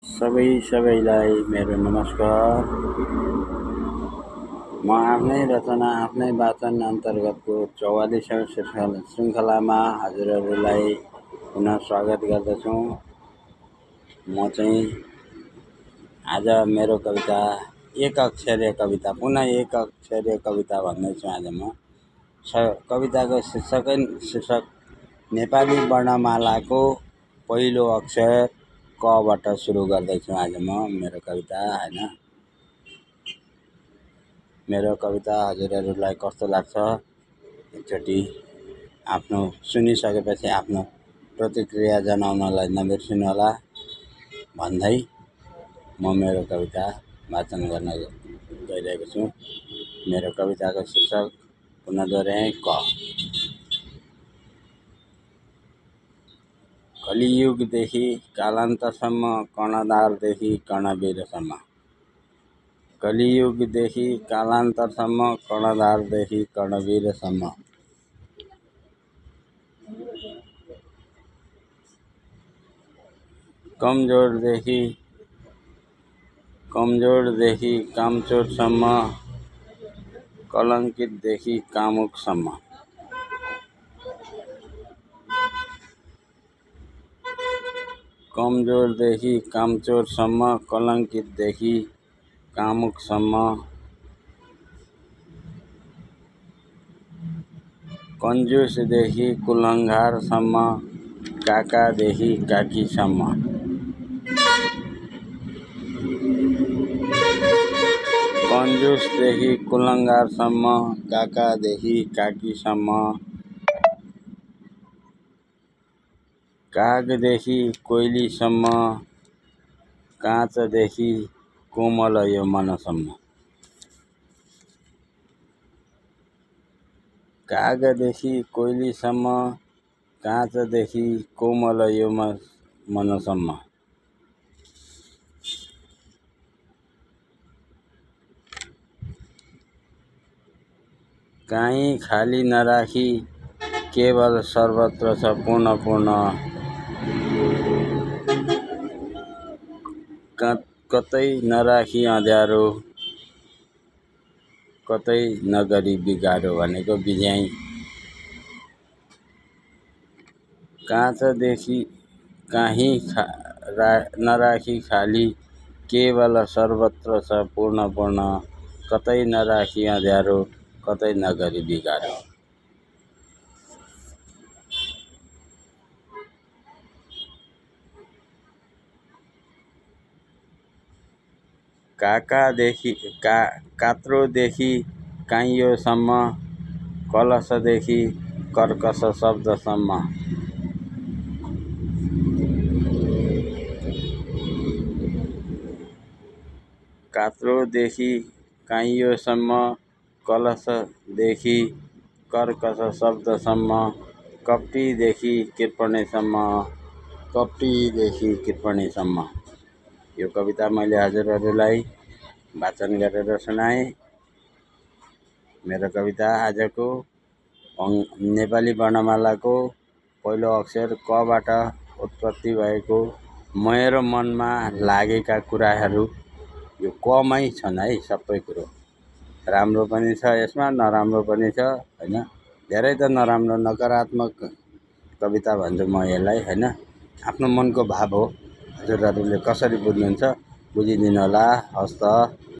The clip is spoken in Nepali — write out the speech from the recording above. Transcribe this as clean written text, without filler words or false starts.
सबैलाई मेरो नमस्कार। म आफ्नै रचना आफ्नै वाचन अन्तर्गतको 44औं श्रृङ्खलामा हजुरहरूलाई पुनः स्वागत गर्दछु। म चाहिँ आज मेरो कविता एक अक्षरीय कविता भन्दैछु। आज म कविताको शीर्षक नेपाली वर्णमालाको पहिलो अक्षर कबाट सुरु गर्दैछु। आज म मेरो कविता हैन। मेरो कविता हजुरहरूलाई कस्तो लाग्छ एकचोटि आफ्नो सुनिसकेपछि आफ्नो प्रतिक्रिया जनाउनलाई नबिर्सिनुहोला भन्दै म मेरो कविता वाचन गर्न गइरहेको छु। मेरो कविताको शीर्षक पुनः दोहोर्याएँ क। कलियुगदेखि कालान्तरसम्म कर्णधारदेखि कर्णवीरसम्म। कलियुगदेखि कालान्तरसम्म कर्णधारदेखि कर्णवीरसम्म। कमजोरदेखि कामचोरसम्म कलङ्कितदेखि कामुकसम्म। कमजोरदेखि कामचोरसम्म कलङ्कितदेखि कामुकसम्म। कन्जुसदेखि कुलङ्घारसम्म काकादेखि काकीसम्म। कन्जुसदेखि कुलङ्घारसम्म काकादेखि काकीसम्म। कागदेखि कोइलीसम्म काँचदेखि कोमल यो मनसम्म। कागदेखि कोइलीसम्म काँचदेखि कोमल यो मनसम्म। काहीँ खाली नराखी केवल सर्वत्र छ पूर्ण पूर्ण। कतै नराखी अँध्यारो कतै नगरी बिगारो भनेको बिझ्याइ। काहीँ नराखी खाली केवल सर्वत्र छ पूर्ण पूर्ण। कतै नराखी अँध्यारो कतै नगरी बिगारो। कात्रोदेखि काइयोसम्म कलशदेखि कर्कश शब्दसम्म। कात्रोदेखि काइयोसम्म कलशदेखि कर्कश शब्दसम्म। कप्टीदेखि कृपणीसम्म। यो कविता मैले हजुरहरूलाई वाचन गरेर सुनाएँ। मेरो कविता आजको नेपाली वर्णमालाको पहिलो अक्षर कबाट उत्पत्ति भएको मेरो मनमा लागेका कुराहरू यो कमै छन् है। सबै कुरो राम्रो पनि छ यसमा, नराम्रो पनि छ हैन। धेरै त नराम्रो नकारात्मक कविता भन्छु म यसलाई हैन। आफ्नो मनको भाव हो। हजुरहरूले कसरी बुझ्नुहुन्छ बुझिदिनु होला। हस्त।